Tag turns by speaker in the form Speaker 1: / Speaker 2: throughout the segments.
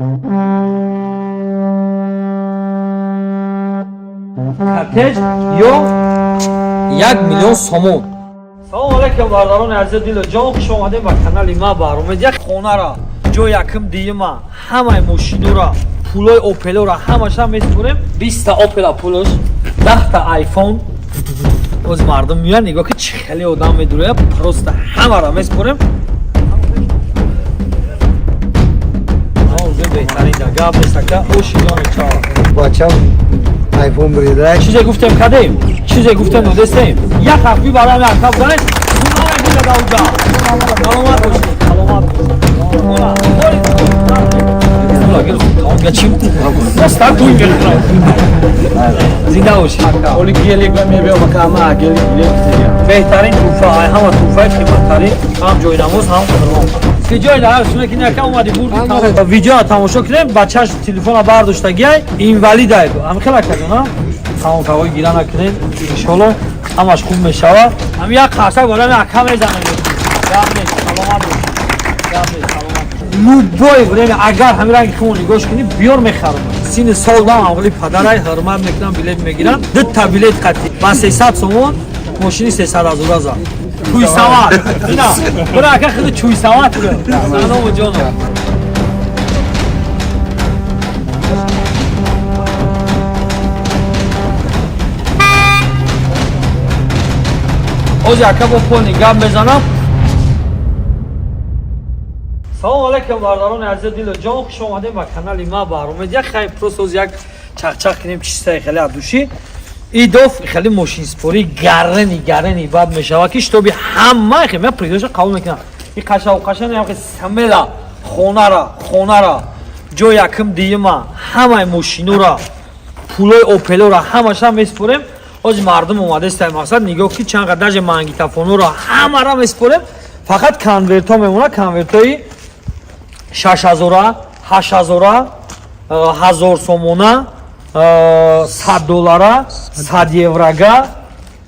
Speaker 1: کاتج یا 1,000,000 سومون. سلام علیکم برداران عزیز دل جان، خوش آمدید به کانال ما. برنامه یک خانه را جای یکم دیگه ما همه ماشینا را پولای اوپل را همش هم میسپریم. 20 تا اوپل پولش، 10 تا آیفون. از مردم میان نگاه که چه خیلی آدم میدوره، پروست همه را میسپریم. بهترین جگه بسته اوشی جان چا
Speaker 2: بچم آیفون بریده
Speaker 1: چیزی گفتم کردیم، چیزی گفتم دستیم. یک حرفی برای من کف دارید اونها رو بیده اونجا. سلامت باشید، سلامت باشید. چیم؟ دستا توی میخورم. زنده باشید.
Speaker 3: اولی گیلیک و میبیم مکامه گیلیک
Speaker 1: بهترین توفه های همه توفه قیمت‌ترین هم جای نماز هم قدرمان. که جای در شما که نکه اومدی بردی ویدیو تماشا کردیم، بچه‌ش تلفن برداشته گیای اینوالید است. هم خیلی کردن تمام فوای گیرا نکنین ان شاء الله همش خوب میشه. هم یک خاصه بالا نکه میزنه. جامعه سلامت باشید. لوبای بریم اگر همین رنگ خون نگاش کنی بیار میخرم. سین سال دام اولی پدرای حرمت میکنن بلیت میگیرن. دو تا بلیت قطعی. با 300 سومون ماشین 300,000 زد. چوی سوار اینا برای که خود چوی سوار سلام و جانم. از یکه با پول نگاه بزنم. سلام علیکم برداران عزیز دل جان، خوش آمدید به کانال ما. برنامه یک خیلی پروست از یک چخچخ کنیم چیزای خیلی دوشی. این دوف خیلی ماشین سپوری گرنی بعد میشه که شتابی همه خیلی پریداش قبول میکنم. این قشنگ نیم که سمیلا خونه را جای یکم دیگه ما همه ماشینو را پولای اوپلو را همش هم میسپریم. از مردم اومده است مقصد نگاه که چند قدر مانگیتافون را همه را میسپریم. فقط کانورت ها میمونه، کانورت های 6,000 8,000 1000 سومونه $100 100 еврога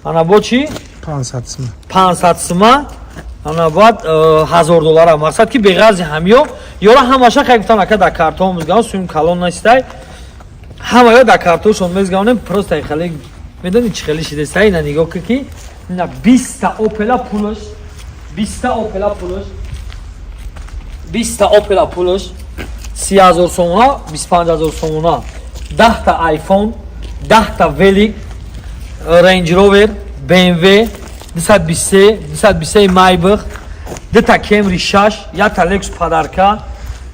Speaker 1: ана бо чи 500 сима ана бад $1000 мақсад ки беғарзи ҳамё ёра ҳамаша хай гуфтан ака да картон мезгавон сум калон настай ҳама ё да картошон мезгавонем просто хеле медони чи хеле шидестай на нигоҳ ки на 20 та опела пулош 20 та опела пулош 20 та опела пулош 30,000 сомона 25,000 сомона 10 تا آیفون 10 تا ولیک رنج روور BMW 223 مایبخ 2 تا کمری 6 1 تا لکس پادارکا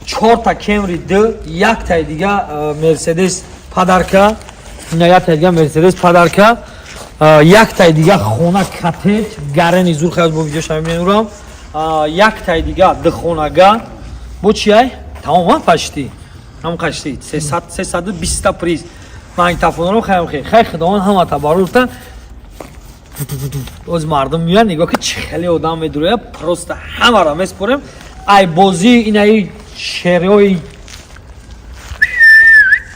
Speaker 1: 4 تا کمری 2 1 تا دیگه مرسدس پادارکا نه 1 تا دیگه مرسدس پادارکا 1 تا دیگه خونه کاتج گارنی زور خواهد با ویدیو شما می‌بینم 1 تا دیگه د خونه‌گاه بو چیه تمام پشتی هم قشتی 320 تا پریز مانگیتافون رو خیلی خداوند همه تبارک از مردم میان نگاه که چه خیلی آدم میدوره پروست همه را میسپریم. ای بازی اینای شریوی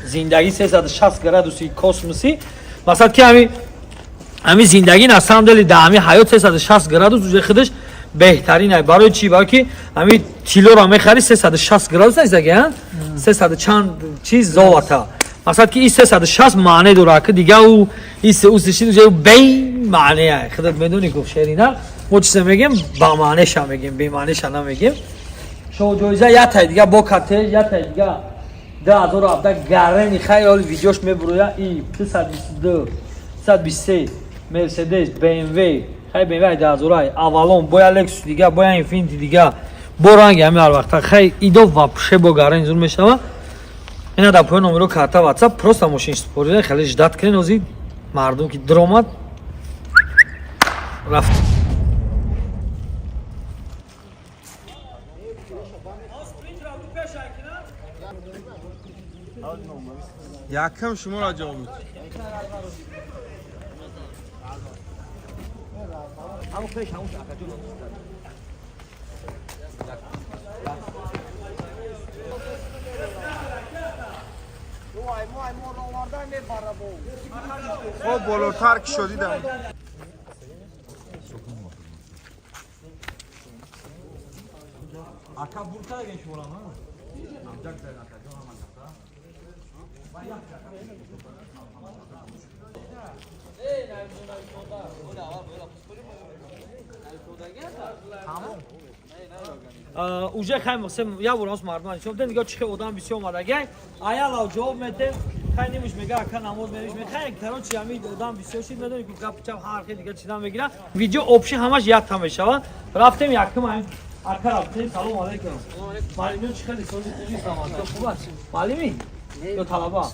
Speaker 1: زندگی 360 گرادوسی کосмоسی مثلا که همین زندگی نسام دلی دامی حیات 360 گرادوس وجه خودش بهترینه. برای چی؟ برای که همین کیلو را میخری 360 گرادوس نیست دیگه 300 چند چیز زاوتا مثلا که این 360 معنی داره که دیگه او این اوسشی دیگه بی معنیه. خودت میدونی که شیرینا ما چیز میگیم با معنیش هم میگیم بی معنیش هم نمیگیم. شو جایزه یا تا دیگه با کاتج یا تا دیگه 2017 گارنی خیلی ویدیوش میبرویا ای 322 323 مرسدس BMW خیلی BMW 2000 اولون با لکس دیگه با اینفینیتی دیگه با رنگ همه هر وقت خیلی ایدو واپشه با گارن زور میشه. اینا در پای نمره کارت واتساپ پروست ماشین سپوری خیلی جدت کنین اوزی مردم که درآمد رفت.
Speaker 3: یکم شما را جا بود
Speaker 1: همون پیش همون شاکجو
Speaker 3: خب بالاتر که شدی دم
Speaker 1: Aka burta da genç olan ha. Amcak da aka. уже хай мусим я бурас мардман шо ден дига чихе одам бисёр омадаги аяла ҷавоб мете хай немуш мега ака намоз мериш мехай карочи ами одам бисёр шид медонӣ ки гапчам ҳархи дига чидан мегира видео обши ҳамаш якта мешава рафтем якм ай ака рафтем салом алейкум маълими чихе лисони хуби самат хуб аст маълими ё талаба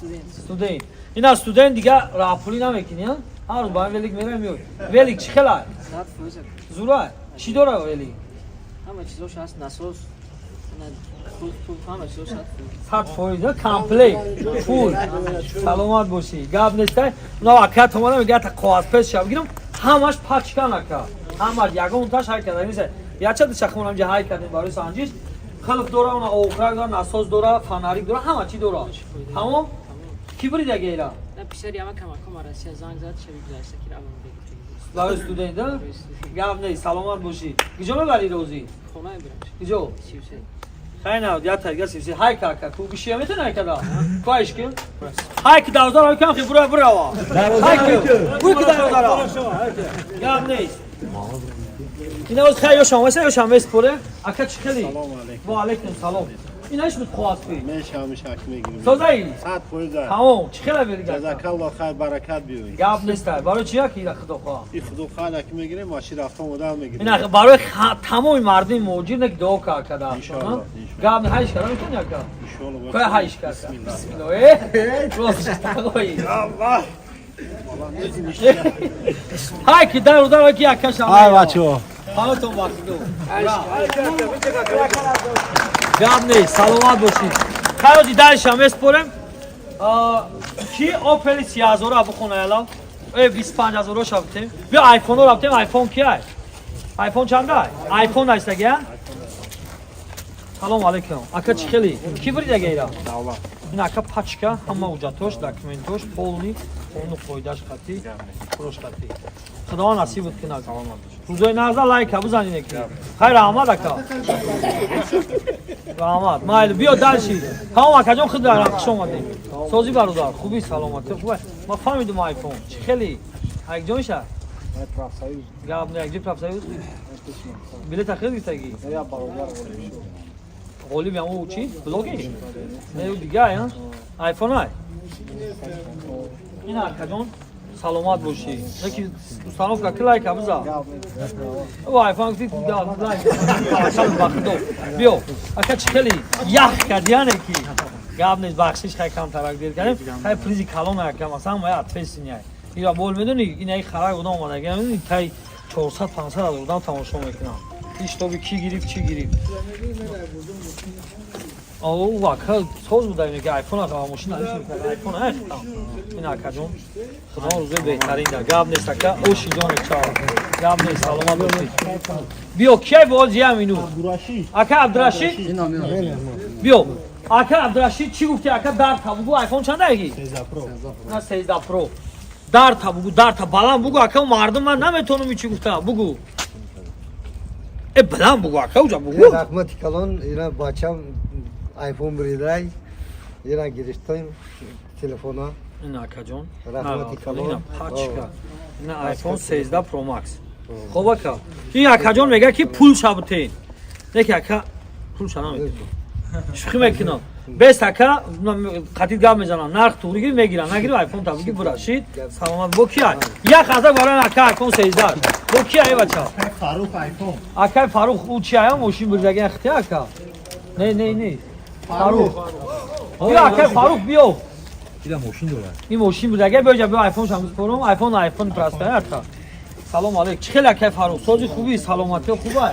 Speaker 1: студент ина студент дига раҳпулӣ намекини ҳар рӯз ба велик мерам ё велик чихела зура чӣ дора велик
Speaker 4: همه چیزاش هست نساز فول همه چیزاش هست
Speaker 1: 100% کامپلیت فول سلامت باشی گپ نیست اونا اکات اومدن میگه تا قواز پس شب گیرم همش پاچکا نکا همش یگون تاش های کردن نیست یا چه دشخونم جه های کردن برای سانجیش خلق دورا اونا اوکرا دورا نساز دورا فناریک دورا همه چی دورا تمام کی برید دیگه اینا
Speaker 4: نه پیشتر یما کم راستی زنگ زد شبیه گذشته که الان بگید
Speaker 1: برای استودنت گپ نیست سلامت باشی کجا میبری روزی
Speaker 4: خونه برم
Speaker 1: کجا خیلی نه یا ترگه سیسی های کاکا کو بیشتر میتونه کدا کاش کن های که داوزار های کم خیلی برو های که کو که داوزار گپ نیست اینا از خیلی شما اسپوره اکا چی خیلی و علیکم سلام اینا ایش بود خواست بی
Speaker 5: میشم شک میگیرم
Speaker 1: سوزایی
Speaker 5: 100%
Speaker 1: تمام چی خیلی بری
Speaker 5: جزاک الله خیر برکت بیارید
Speaker 1: گپ نیست برای چیا کی را خدا خواه
Speaker 5: این خدا خیر که میگیریم ماشین رفتم مدام میگیریم
Speaker 1: اینا برای تمام مردم موجود نک دعا کدا
Speaker 5: ان شاء الله
Speaker 1: گپ هایش کردن میتونی اکا
Speaker 5: ان شاء الله
Speaker 1: کوی هایش کرد بسم الله روز تاگوی
Speaker 5: الله
Speaker 1: های که در اون کی اکا شما
Speaker 5: های بچه‌ها
Speaker 1: حالتون وقتی دو گپ نیست سلامت باشید خیلی درش هم اسپورم کی اوپل 30000 رو بخونه الان 25000 رو شافتیم بیا آیفون رو رفتیم آیفون کیه آیفون چنده آیفون است دیگه سلام علیکم اکا چی خیلی کی برید دیگه ایران این اکا پاچکا همه اوجاتوش داکیومنتوش پولنی اونو قویداش خطی فروش خطی خدا نصیب بود کنه روزای نازا لایک بزنین یکی خیر احمد اکا احمد مایل بیا دلشی تمام اکا جون خود دارم خوش اومدیم سازی برادر خوبی سلامتی خوبه ما فهمیدیم آیفون چی خیلی یک جونشه گاب نه یک جیب پرافسایی بلیط خیلی تگی قولی بیامو چی بلوگی نه دیگه ها آیفون های این اکا جون سلامت باشی یکی دوستانوف که لایک بزن او آیفون گفتی لایک بخدو بیو اکا چکلی یخ کردیانه کی گاب نیست بخشش خیلی کم ترک دیر کردیم خیلی پریزی کلون اکم اصلا ما اتفیس نیای ایرا بول میدونی این ای خرای بودم اومده گرم میدونی تای 400 500 از بودم تماشا میکنم هیچ تو کی گریب چی گریب او واقعا سوز بوده اینه که آیفون ها ماشین نداشت میکنه آیفون ها اختام این اکا جون خدا روزه بهترین ده گاب نیست اکا اوشی جان چاو گاب نیست سلامت باشید بیو کی بازی هم اینو اکا عبدالرشید بیو اکا عبدالرشید چی گفتی اکا در تا بگو آیفون چنده اگی 13 پرو نه 13 پرو در تا بگو در تا بلند بگو اکا مردم من نمیتونم چی گفتم بگو بلند بگو اکا اوجا بگو
Speaker 2: رحمتی کلان اینا بچم آیفون بریدای اینا گرفتیم تلفن ها
Speaker 1: این اکا جون
Speaker 2: رحمتی کلان
Speaker 1: اینا پاچکا اینا آیفون 13 پرو مکس خب اکا این اکا جون میگه که پول شبتین دیگه اکا پول شنا میگه شوخی میکنم بس اکا خطیت گام میزنن نرخ توری میگیرن نگیرم آیفون تا بگی براشید سلامت بو کیه یا خزا برای اکا آیفون 13 بو کیه ای بچا
Speaker 5: فاروق آیفون
Speaker 1: اکا فاروق او چیه ماشین بردگی اختیار اکا نه فاروق بیا اکا فاروق بیو این ماشین بود اگه بیا آیفون شاموز پرو آیفون پرستای اکا سلام علیک چخیل اکا فاروق سوزی خوبی سلامتی خوبه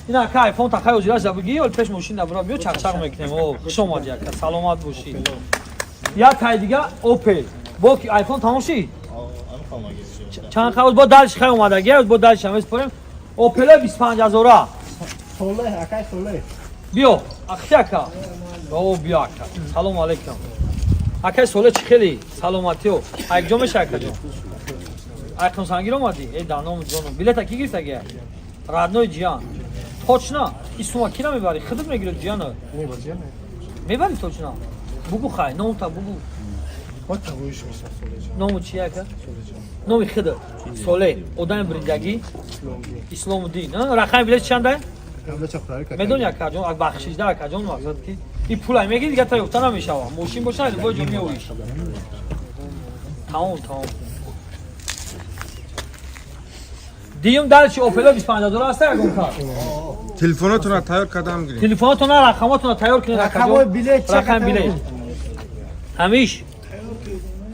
Speaker 1: این اکا آیفون تا خیلی جلاش بگی ول پیش ماشین نبرا بیو چق میکنیم او خوش اومدی اکا سلامت باشی یا تای دیگه اوپل با آیفون تمام شید چند خواهد با دلش خیلی اومده گه با دلش شاموز پرو اوپل 25000
Speaker 5: سوله اکای سوله
Speaker 1: بیو اخی اکا او بیا اکا سلام علیکم اکا سوله چی خیلی سلامتی و ایک جا میشه اکا جا ایکون سنگیر اومدی ای دانم جانم بلیت کی گیرست اگه رادنوی جیان توچنا ایستوما کی نمیبری خودت میگیری جیانو میبری توچنا بگو خواهی نام تا بگو
Speaker 5: با تاویش میشه سولجان
Speaker 1: نام چیه اکا؟ نام خدا سوله آدم بریندگی اسلام الدین رقم بلیت چنده؟
Speaker 5: همه چقدر که
Speaker 1: میدونی اکا جون اگه بخشیش ده اکا جون مقصد که این پولای میگی دیگه تا یفته نمیشه موشین باشه اگه باید جمعی اویش تمام دیم درچی اوپلا 25000 هست اگه کار
Speaker 3: تلفناتون رو تیار کردم گیریم.
Speaker 1: تلفناتون رقماتون تیار کنید
Speaker 2: رقم بلیت
Speaker 1: رقم بلیت همیش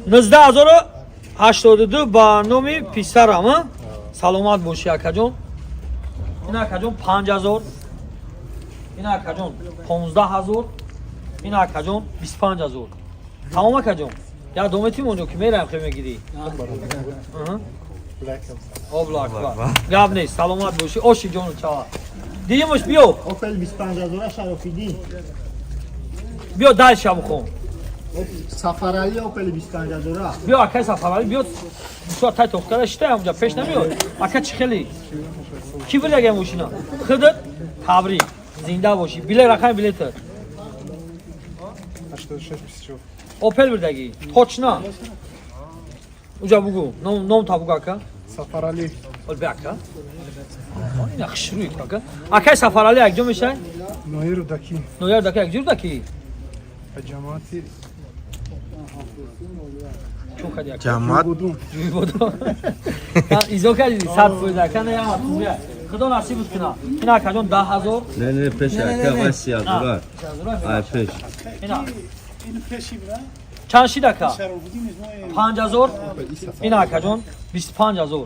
Speaker 1: 19082 برنامه پیسرم سلامت باشی اکا جون این اکا جون 5000 این اکا جون 15000 این اکا جون 25000 تمام اکا جون یا دومتی اونجا که میرم خیلی میگیری او بلاک گاب نیست سلامت باشی اوشی جون چاوا دیمش بیو
Speaker 5: اوپل 25000 شرافیدی
Speaker 1: بیا دال شب خون
Speaker 5: سفرالی اوپل 25000
Speaker 1: بیا اکا سفرالی بیا تو تا دختر شته اونجا پیش نمیاد اکا چی خیلی کی بله اگه موشینا خودت تبریک زنده باشی بله رقم بلیت
Speaker 5: 86 24
Speaker 1: اوپل بردگی توچنا اونجا بگو نام تا بگو اکا
Speaker 5: سفرالی
Speaker 1: ول بیاکا این خشروی اکا اکا سفرالی اگه میشه
Speaker 5: نویر دکی
Speaker 1: نویر دکی اگه جور دکی
Speaker 5: جماعتی
Speaker 1: چون خدی اکا
Speaker 3: جماعت
Speaker 1: جوی بودو ایزو کردی 100 فویده اکا نه یا خدا نصیب کنه این اکا جون 10000
Speaker 6: نه پیش اکا وسی ازورا آی پیش
Speaker 1: اینا چند شید اکا 5000 این اکا جون 25000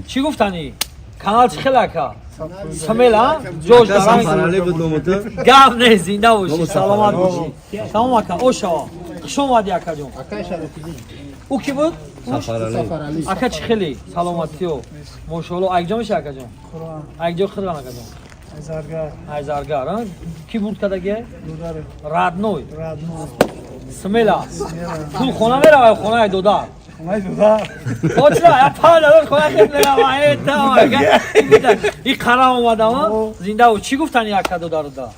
Speaker 1: چی گفتنی کانال چی خیلی اکا سمیل ها جوش دارن
Speaker 6: سفرالی بود نومتو
Speaker 1: گم نه زنده باشی سلامت باشی تمام اکا اوشا خوش اومدی اکا جون
Speaker 5: اکای شرافیدی
Speaker 1: او کی بود
Speaker 5: سفرالی
Speaker 1: اکا چی خیلی سلامتی و ماشاءالله اگجا میشه اکا جون اگجا خیلی اکا جون هزارگار ها کی بود کدگه رادنوی سمیلا تو خونه میره خونه دودار خودش را اپال داد خونه میره وای تا این خراب اومد اما زنده و چی گفتن یک کدو داره دا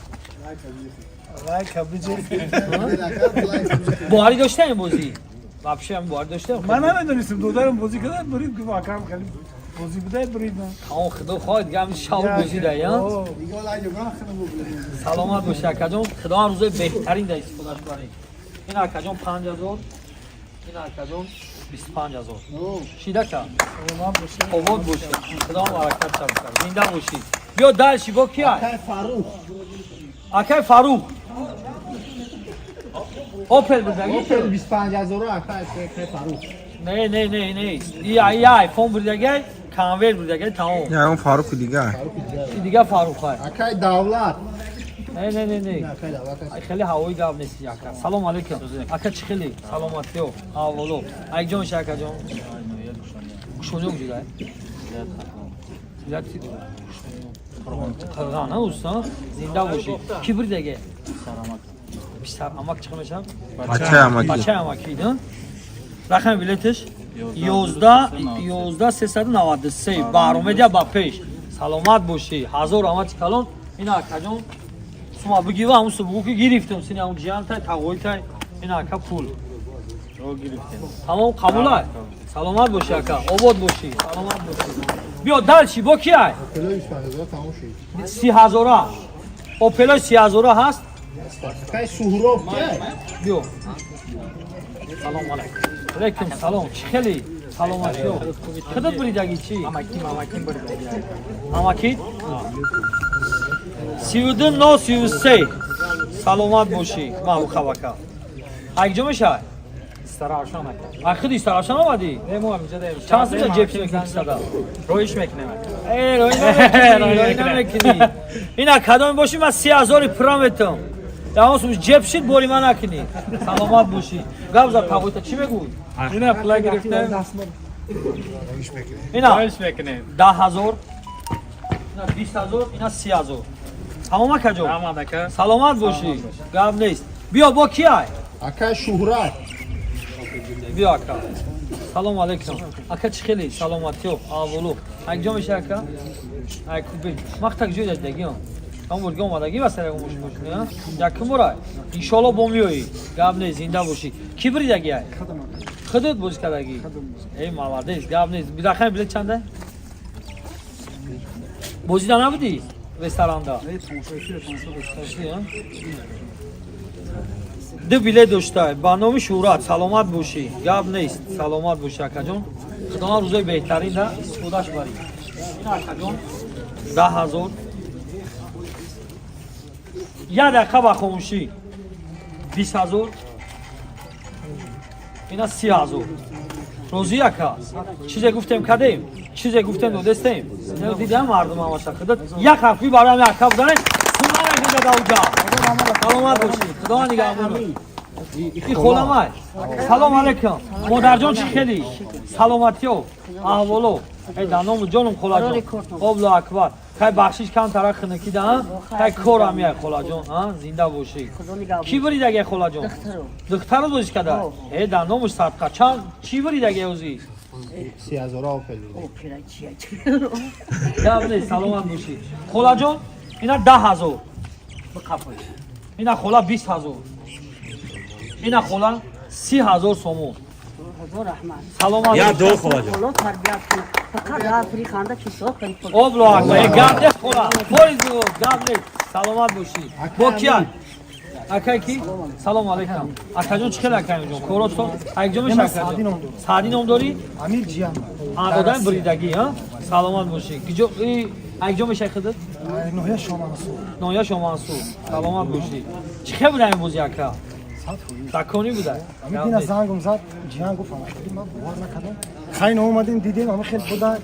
Speaker 1: بواری داشته این بازی واپسی هم بواری داشته
Speaker 7: من نمیدونستم دودارم بازی کردن برید که واقعا خیلی بازی بوده برید نه
Speaker 1: تمام خدا خواهد دیگه همین شاو بازی ده یا سلامت باشه اکجون خدا هم روزای بهترین ده استفادهش کنید این اکجون 5000 این اکجون 25000 شیده که آباد باشه خدا هم حرکت شد کرد زنده باشی بیا دلشی با کی
Speaker 5: اکای فاروق
Speaker 1: اکای فاروق اوپل بزنگی
Speaker 5: اوپل 25000 اکای فاروق
Speaker 1: نه ای آیفون بردگی کانور بردگی تمام
Speaker 3: یا اون فاروق دیگه
Speaker 1: این دیگه فاروق های
Speaker 5: اکای دولت
Speaker 1: نه
Speaker 5: اکای دولت
Speaker 1: خیلی هوایی گاب نیست یاکا سلام علیکم اکا چی خیلی سلامتی و اولو اک جون شاکا جون شونو بوده زیادی قرغان اوستا زنده باشی کی بردگی بیشتر اماک چه میشم بچه اماکی نه رقم بلیتش 11 393 برآمده با پیش سلامت باشی هزار آمد کلان اینا کجون شما بگی و همون صبح که گرفتم سینی اون جان تا تقوی تا اینا اکا پول تمام قبوله سلامت باشی اکا آباد باشی سلامت باشی بیا دلشی با کی ای
Speaker 5: اوپل 25000 تموم شد
Speaker 1: 30000 اوپل 30000 هست
Speaker 5: اکای سهراب که
Speaker 1: بیا سلام علیکم سلام چی خیلی سلامتی و خودت بریدگی چی؟ اماکی 32 9 33 سلامت باشی ما خباکا اگه میشه
Speaker 7: استراحشان
Speaker 1: خودی استراحشان آمدی
Speaker 7: نمو همینجا داریم
Speaker 1: چند سال جیب میکنی صدا
Speaker 7: رویش میکنم
Speaker 1: روی نمیکنی اینا کدام باشی من 3000 پرامتم یا همون جیب شید بوری من نکنی سلامت باشی گابزا تابویتا چی بگوی
Speaker 7: اینا پلا گرفته
Speaker 1: اینا
Speaker 7: رویش میکنم
Speaker 1: 10000 اینا 20000 اینا 30000 تمام کجا
Speaker 7: آماده که
Speaker 1: سلامت باشی گاب نیست بیا با کی ای
Speaker 5: اکای شهرت
Speaker 1: بیا اکا سلام علیکم اکا چی خیلی سلامتی و اولو اگه میشه اکا ای کوبی مقطع جوی دادگی هم برگه اومدگی واسه اون مش نه یکم برای ان شاء الله با میوی гап нест, зинда бошӣ. Ки биридагиай? Худут бозӣ кардагӣ? Эй, молодец, гап нест. Бидахай билет чанда? Бозида набудӣ? Ресторанда? ду билет доштай. Ба номи Шӯҳрат, саломат бошӣ. Гап нест, саломат бошӣ акаҷон. Худоам рӯзои беҳтарин да истифодаш барӣ. Ина акаҷон 10,000. Я дақиқа ба хомӯшӣ 20,000. Ина 30,000. Розӣ ака? Чизе гуфтем кардем? Чизе гуфтем додестем? Дидам мардум ҳамаша худат. Як ҳарфи бароям ака буданеш. Суннамек дауда. Саломат бошӣ. Худо нигаҳбон. И холамай. Салом алейкум. Модарҷон чӣ хели? Саломатиё. Аҳволо. Эй даному ҷонум холаҷон. Обло акбар. Кай бахшиш кам тарах хинки да? Кай корам яй холаҷон, а? Зинда бошӣ. Ки биридагай холаҷон? Духтаро бозиш кадай? Эй даному садқа чанд? Чӣ биридагай ӯзи?
Speaker 5: 30,000 опел.
Speaker 1: Гап нест, саломат бошӣ. Холаҷон, ина 10,000. Ина хола 20,000. Ина хола 30,000 сомон. Саломат.
Speaker 6: Я до холаҷон.
Speaker 1: Обло ака, гап нест хола. Форизу, гап нест. Саломат бошӣ. Бо кия? Акай ки? Салом алейкум. Акаҷон чӣ хел акаҷон? Корото? Акҷо меша акаҷон? Саъди ном дорӣ?
Speaker 7: Амир ҷиям.
Speaker 1: Одаи биридагӣ, а? Саломат бошӣ. Киҷо акҷо меша худат?
Speaker 7: Ноҳия Шомансур.
Speaker 1: Ноҳия Шомансур. Саломат бошӣ. Чӣ хел будаем бозӣ ака? Такони будай.
Speaker 7: Амир зангом зад, ҷиям гуфт ман бовар накардам. Хайн омадем дидем ама хел буда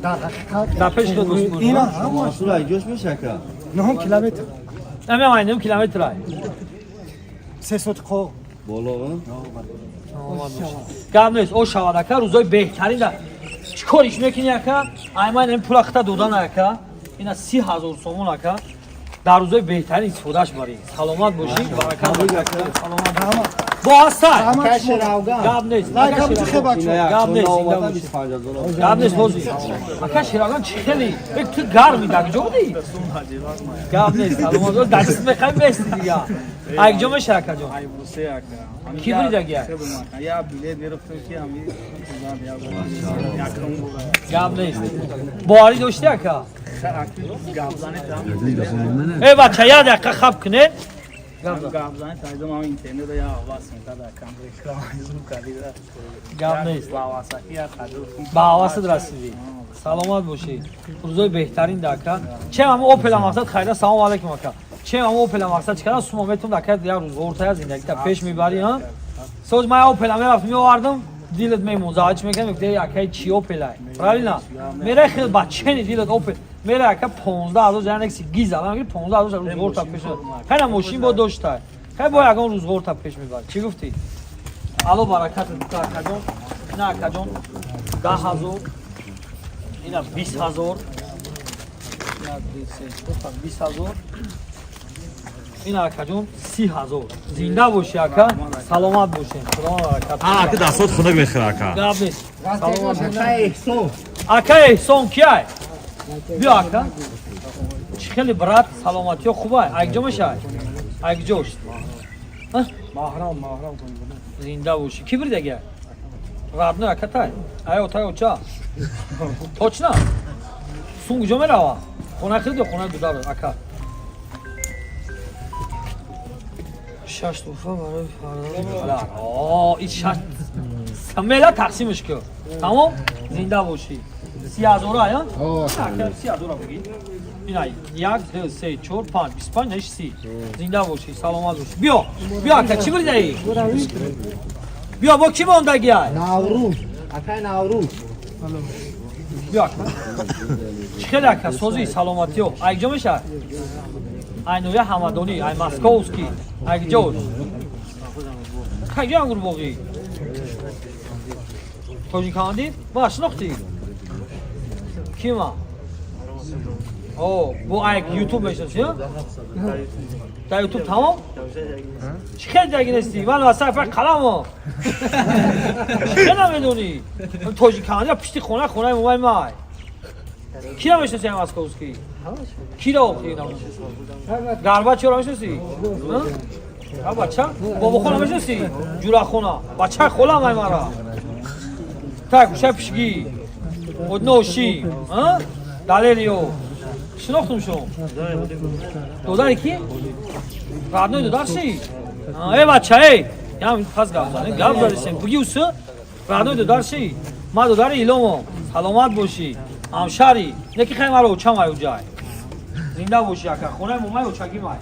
Speaker 7: дар ҳақиқат.
Speaker 1: Дар пеш худ бусбур.
Speaker 7: Ина ҳама
Speaker 6: Масур айҷош мешака.
Speaker 7: 9 километр.
Speaker 1: Ами ама 9 километр ай.
Speaker 7: 3 сот қо.
Speaker 6: Боло.
Speaker 1: Гап нест, о шавад ака, рӯзои беҳтарин да. Чӣ кориш мекунӣ ака? Айман ин пула хита додан ака. Ина 30,000 сомон ака. Дар рӯзои беҳтарин истифодаш барӣ. Саломат бошӣ, баракат бошӣ. Саломат. Бо ҳастай. Гап нест.
Speaker 7: Ака чӣ хел бачо?
Speaker 1: Гап нест. Гап нест бозӣ. Ака ширавган чӣ хели? Ек ту гарми дагҷо будӣ? Гап нест. Саломат. Даст мехай мести дига. Акҷо меша акаҷон? Ки биридагия?
Speaker 8: Я билет гирифтам ки ами
Speaker 1: Гап нест. Боварӣ дошти ака? Эй бача, я дақиқа хаб кунед.
Speaker 8: гапзани тайдам ам интернет я авас метада камрика зукалида
Speaker 1: Гап нест.
Speaker 8: вавасаки я қаду
Speaker 1: Ба ҳавасат расидӣ. Саломат бошӣ. рӯзои беҳтарин да ака. Чем ҳам опела мақсад хайда. Салом алейкум ака. Чем ҳам опела мақсад чикарда сумо метун дака як рӯз ортая зиндагита пеш мебарӣ, ҳа? Соз ман опела мерафтам меовардам, дилат мемон заводиш мекардам, мегуфтам акаи чӣ опелай? Правильно? Мерай хел бачени дилат опел. Мерай ака 15,000 ҷа некси гиза. Ман мегӯям 15,000 рӯз орта пеш. Хайна мошин бо доштай. Хай бо ягон рӯз орта пеш мебарӣ. Чӣ гуфтӣ? Алло баракат акаҷон. Ина акаҷон 10,000. Ина 20,000. Ина 20,000. Ина акаҷон 30,000. Зинда бошӣ ака. Саломат бошӣ. Худо баракат.
Speaker 6: Ака дастот хунак мехӯра ака.
Speaker 1: Гап нест. Саломат бошӣ.
Speaker 5: Ака эҳсон.
Speaker 1: Ака эҳсон кияй? Биё ака. Чӣ хели брат, саломатиё хубай? Акҷо мешавад? Акҷош.
Speaker 7: Маҳрам.
Speaker 1: Зинда бошӣ. Ки биридагия? Радной ака тай. Ай отай оча. Точно? Сум куҷо мерава? Хона хирид ё хонаи дудар ака? 6 туфа барои фарзанд. О, ин 6 самела тақсимш кӯ. Тамом? Зинда бошӣ. 30,000 ая?
Speaker 5: О,
Speaker 1: 30,000 бигӣ. Инай 1 2 3 4 5 25 неш 30. Зинда бошӣ, саломат бошӣ. Биё. Биё ака, чӣ биридаӣ? Биё бо кӣ мондагиай?
Speaker 5: Наврӯз. Ака Наврӯз.
Speaker 1: Биё ака. Чӣ хел ака, созӣ саломатиё. Акҷо мешавад? Айноя Ҳамадонӣ, ай Московский, акҷош. Кайҷо Ангурбоғӣ? Тоҷикандӣ? Ма шинохтӣ? Кима? О, бо ай YouTube мешиносӣ? Дар YouTube тамом? Чӣ хел даги нестӣ? Ман васаи фақат қаламо. Чӣ хел намедонӣ? Тоҷикандӣ пишти хонаи мумай май. Кира мешиносӣ ай Московский? Кира оқӣ намешиносӣ? Гарбачиёро мешиносӣ? ها بچه بابا خونه میشناسی جورا خونه بچه خولم های مرا так шапшги одноши а далерио шнохтум шум додари ки радной додарши эй бача эй ям пас гавзане гавзарисем буги ус радной додарши ма додари иломо саломат боши амшари неки хай маро учамай уҷай зинда боши ака хонаи момай учаги май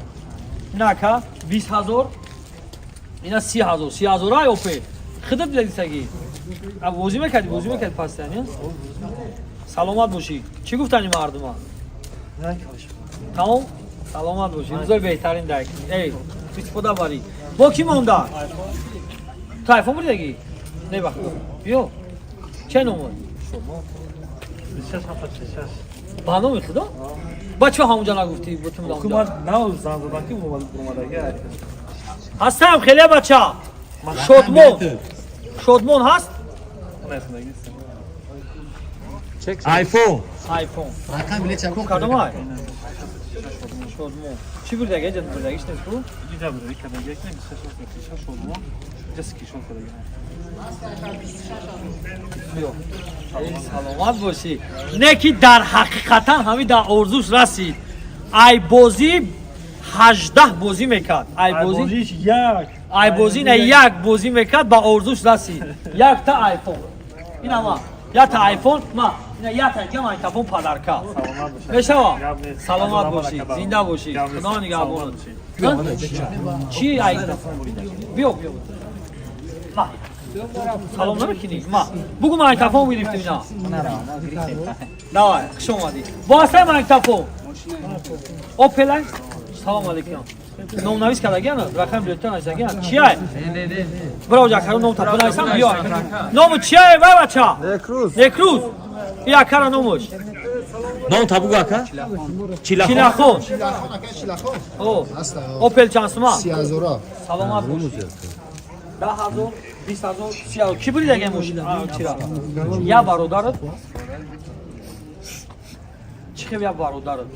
Speaker 1: инака 20000 ина 30000 ай опе хидат бидагисаги بازی میکردی پستانی سلامت باشی چی گفتنی مردم تمام سلامت باشی روزای بهترین دک ای استفاده باری با کی مونده تو آیفون بریدگی نه بخدا بیا چه نمون بانو میخدا بچه همونجا نگفتی بوتم دامده هستم خیلی بچه شادمون هست
Speaker 6: آیفون
Speaker 5: رقم بله چکون
Speaker 1: کردم های شادمون چی بود دیگه جد بود دیگه شد تو
Speaker 8: دیگه بود دیگه کدام یک نمیشه شد ما جس کی شد دیگه
Speaker 1: بیا سلامت باشی نه کی در حقیقتا همین در آرزوش رسید ای بازی 18 بازی میکرد ای بازی ای بازی نه یک بازی میکرد با آرزوش رسید یک تا آیفون این ما یا تا آیفون ما نه یا تا جمع تلفن پدرکا بشوا سلامت باشی زنده باشی خدا نگهبانت چی ای بیا ما سلام نمیکنی ما بگو من تلفن گرفتم اینا نه خوش اومدی واسه من تلفن اوپل سلام علیکم نام نویس کردگی نه رقم بلیتون ازگی نه چیه برو جا کارو نام تلفن نویسم بیا نام چیه بچه نکروز یا کارو نامش
Speaker 6: نام تابو اکا
Speaker 1: چیلاخون او اوپل چانسما
Speaker 5: 30000
Speaker 1: سلامت باش 10000 20000 3000 کی بری دیگه ماشین چرا یا برادرت چه یا برادرت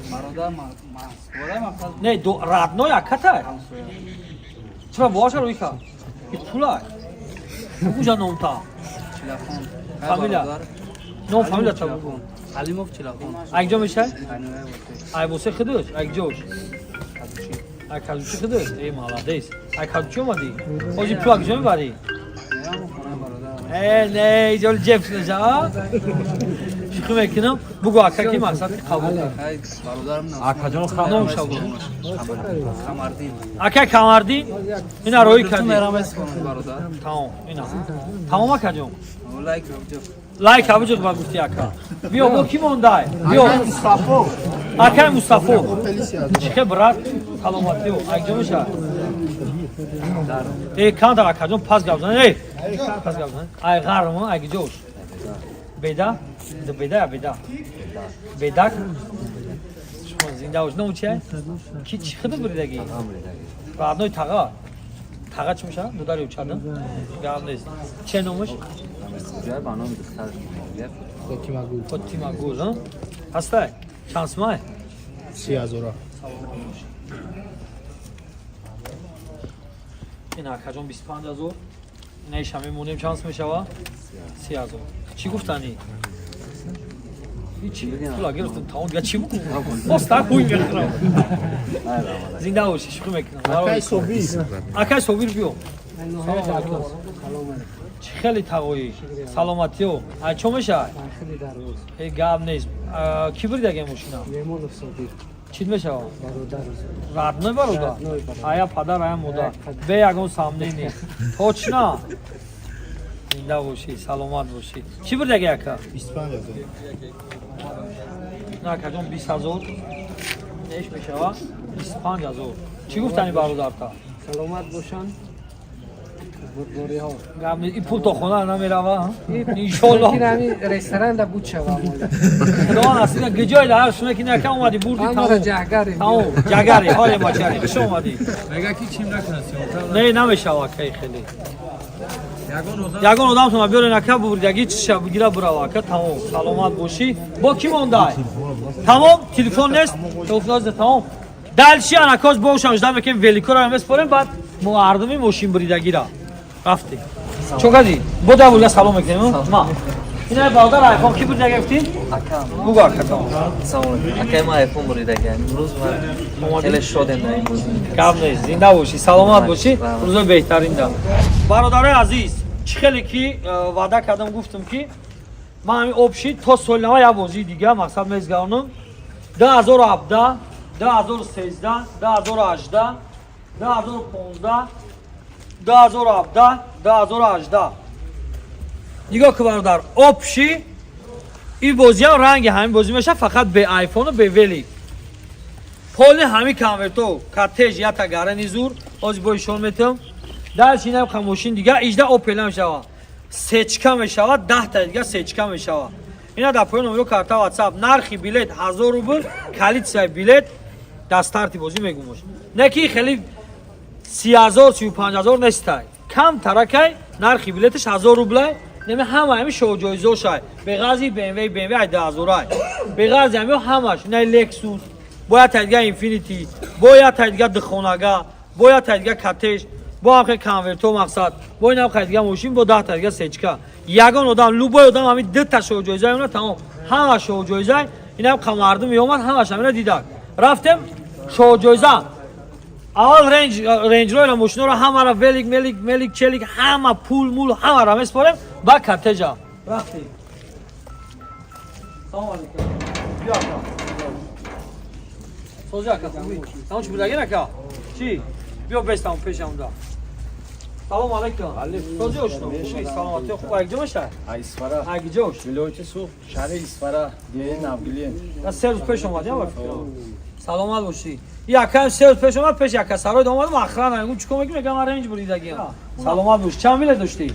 Speaker 1: نه دو رادنو یا کتا چرا باشه روی کا این پولا کجا نام تا فامیلا نام فامیلا چه
Speaker 4: علیموف چلاخون
Speaker 1: اگجا میشه ای بوسه خدوش اگجوش ای کادوچی خدوش ای مالادیس ای کادوچی اومدی اوجی پول اگجا میبری نه جول جیبس نجا شکو میکنم بگو اکا کی مقصد قبول
Speaker 6: اکا جان
Speaker 1: خانم شو اکا کامردی اینا روی کردی تمام اینا تمام اکا جون لایک ابجو با گفتی اکا بیا با کی موندای بیا مصطفی اکا مصطفی چه برات سلامتی و اگه میشه ای کاندر اکا جون پاس گابزن ای پاس گابزن ای غرم اگه جوش بيدا ده بيدا شو زنده وش نو چه کی چی خود بریدگی بعدنوی تاغا چی میشه دوداری اوچادم گام نیست چه نومش فاطیما گل ها هسته شانس ماه
Speaker 5: 30000
Speaker 1: این اکاجون 25000 اینش همه مونیم شانس میشه و 30000 چی گفتنی چی پولا گرفتم تمام یا چی بگم باستا کوی میخرم زنده باشی شکر میکنم اکای صوبیر بیو خیلی تقوی سلامتی و چه میشه خیلی گاب نیست کی برید اگه ماشینا چی میشه رادنوی برادر آیا پدر آیا مادر به یگان سامنے نیست توچ نه زنده باشی سلامت باشی چی برید اگه اکا
Speaker 5: 25000
Speaker 1: نه کجون 20000 نش میشه 25000 چی گفتنی برادر تا
Speaker 4: سلامت باشن برداری ها
Speaker 1: گام این پول تو خونه نمیره ان شاء الله
Speaker 4: همین رستوران دا بود شوا
Speaker 1: خدا اصلا گجای ده شونه که نکه اومدی بردی
Speaker 4: تمام
Speaker 1: جگری حال ماچری خوش اومدی میگه کی چیم نکنستی نه نمیشه واقعا خیلی یگان آدم تو بیاره نکه بردگی چی شب بگیره برا واقعا تمام سلامت باشی با کی موندای تمام تلفن نیست تلفن تمام دلشی انکاش باوشم جدا میکنیم ولیکو رو هم بسپاریم بعد мардуми мошинбуридагира рафтӣ чо кардӣ бода бурга салом мекунем ма ина бародар айфон ки бурида гирифтӣ бугу акатон
Speaker 4: Акай ма айфон буридаган. Имрӯз ман хеле шодем дар ин бозӣ.
Speaker 1: гап нест зинда бошӣ саломат бошӣ рӯзои беҳтарин да бародарои азиз чӣ хеле ки ваъда кардам гуфтам ки ман ҳамин обши то соли нава як бозии дига мақсад мезгардонам 2017 2013 2018 2015 2017 2018 нигоҳ ки бародар обши ин бозиам ранги ҳамин бозӣ мешавад фақат бе айфону бе вели полни ҳамин конверто кортеж ята гарани зур ҳозир бо ишон метам дальше ин хамошин дига 18 опела мешавад сечка мешавад 10 та дига сечка мешавад ина дар поён номеро карта ватсап нархи билет 1000 рубл коллексияи билет дар старти бозӣ мегумош не ки хеле 30000 35000 нестай кам таракай нархи билетиш 1000 рублай неми ҳама ҳами шоҳҷоизошай беғарзи BMW ай 10000 беғарзи ҳами ҳамаш ина Lexus бо ята дига Infinity бо ята дига дихонага бо ята дига кортеж бо ҳамхе конверто мақсад бо ин ҳамхе дига мошин бо 10 та дига сечка ягон одам любой одам ҳами 2 та шоҳҷоиза меона тамом ҳама шоҳҷоиза ин ҳам мардум меомад ҳамаш ҳамина дидак рафтем шоҳҷоиза аввал рейнҷроера мошиноро ҳамара велик челик ҳама пул мул ҳамара меспорем ба кортежа рафтем салом алейкум биё ака сози ака хуби тамом чӣ будагин ака чӣ биё бестам пешамда салом алейкум сози ошно хуби саломати хуб айҷо мешай
Speaker 9: Isfara.
Speaker 1: айҷош
Speaker 9: Viloyati Suv, shahri Isfara, deyin Navgilin.
Speaker 1: я 3 рӯз пеш омадам саломат бошӣ якам 3 рӯз пеш омад пеш яка сарой омадам охрана мегӯ чӣ кор мекунӣ мегӯям ман рейнҷ буридагиам саломат бош чанд билет доштӣ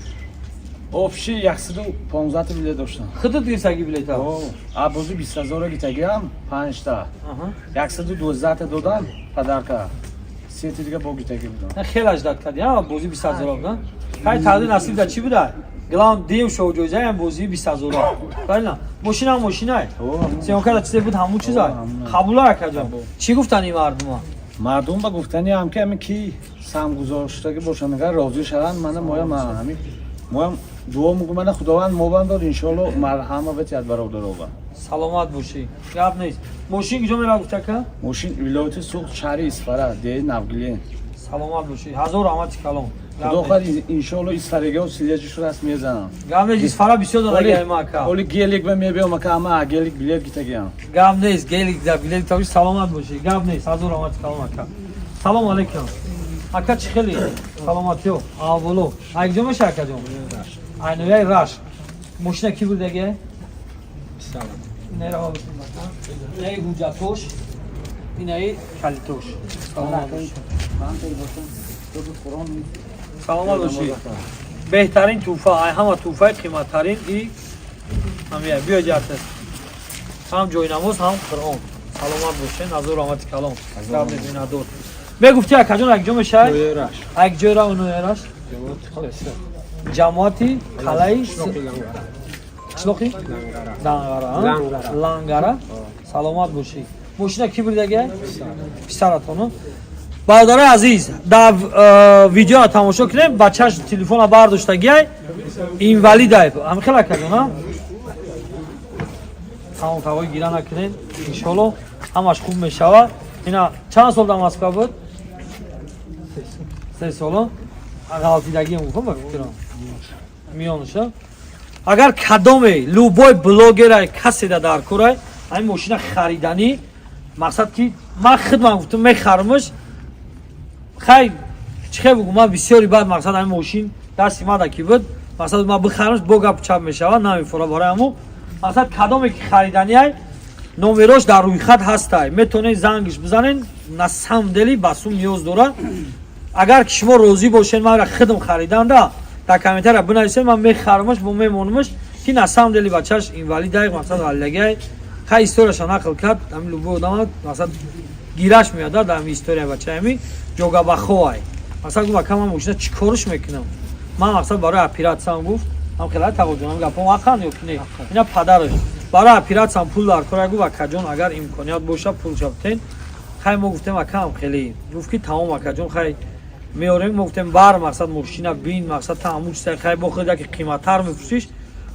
Speaker 9: Obshi 115 bilet doshtam.
Speaker 1: худут гирсаги билета
Speaker 9: Abozi 20000 gitagam 5 ta. 112 ta dodam padarka. 3 ta diga bo gitagi budam.
Speaker 1: хеле аждад кардӣ бозӣ 20000 да хай тағдир насиб да чӣ буда гилам дем шоҳҷоизаам бозии 20000 правильно мошинам мошинай сиёнкара чизе буд ҳамун чизай қабула акаҷон чӣ гуфтани мардума
Speaker 9: Mardum ba guftani ham ki hami ki samguzoshtagi boshangar rozi shavan mana moyam hami moyam дуо мегӯям мана худованд мобанд дод иншоалло марҳама ветиҳад бародарова
Speaker 1: саломат бошӣ гап нест мошин куҷо меравад гуфтака
Speaker 9: мошин вилояти суғ шаҳри Исфара деи Навгилин
Speaker 1: саломат бошӣ ҳазор раҳмати калом
Speaker 9: худо хоҳад иншоалло Исфарага силежишро раст мезанам
Speaker 1: гап нест исфара бисёр додагиам ака
Speaker 9: оли гелик ба мебиём ака ама гелик билет гитагиам
Speaker 1: гап нест гелик да билет тавиш саломат бошӣ гап нест ҳазор раҳмати калом ака салом алейкум ака чӣ хели саломатиё аввало айҷо меша акаҷон айнояи раш мошина ки бурдаги инаи ҳуҷҷатош инаи калитош саломат бошӣ беҳтарин тӯҳфа ай ҳама тӯҳфаи қиматтарин и ҳамия биё ҷартас ҳам ҷойнамоз ҳам қуръон саломат бошен ҳазор раҳмати калом гап мебинадор мегуфти акаҷон якҷо мешай якҷоира унояраш ҷамоати қалаи қишлоқи лангара саломат бошӣ мошина ки бурдаги писаратону бародарои азиз дар видеоа тамошо кунем бачаш телефона бардоштагиай инвалидай ҳамихел акаҷона тамом тавои гира накунем иншоалло ҳамаш хуб мешавад ина чанд сол дар москва буд 3 соло ғалтидагиам гуфтам ба фикрам миёнаша агар кадоме любой блогерай каседа дар корай ҳамин мошина хариданӣ мақсад ки ман хидман гуфтам мехарамаш хай чихе бугу ман бисёри баъд мақсад ҳамин мошин дасти мада ки буд мақсад ман бихарамаш бо гап чап мешавад намефора бораи ҳаму мақсад кадоме ки хариданиай номерош дар рӯйхат ҳастай метавонед зангиш бизанед на самом деле ба сум ниёз дорад агар ки шумо розӣ бошед манро хидм хариданда дар комментария бинависед ман мехарамаш бо мемонамаш ки на самом деле бачаш инвалидай мақсад ҳаллагай хай историяша нақл кард ҳамин любой одам мақсад гираш меядад дар ҳамин история бачаами ҷогабахоай мақсад гуфт ака ман мошина чӣ корш мекунам ман мақсад барои оператсияам гуфт ҳам хелай тавоҷҷӯҳ гапом ақан ё ки не ина падараш барои оператсияам пул дар кора гуфт акаҷон агар имконият боша пулша битен хай мо гуфтем акаам хеле гуфт ки тамом акаҷон хай میاریم گفتم بار مقصد ماشینا بین مقصد تعامل سر خیلی بخوره که قیمت‌تر می‌فروشیش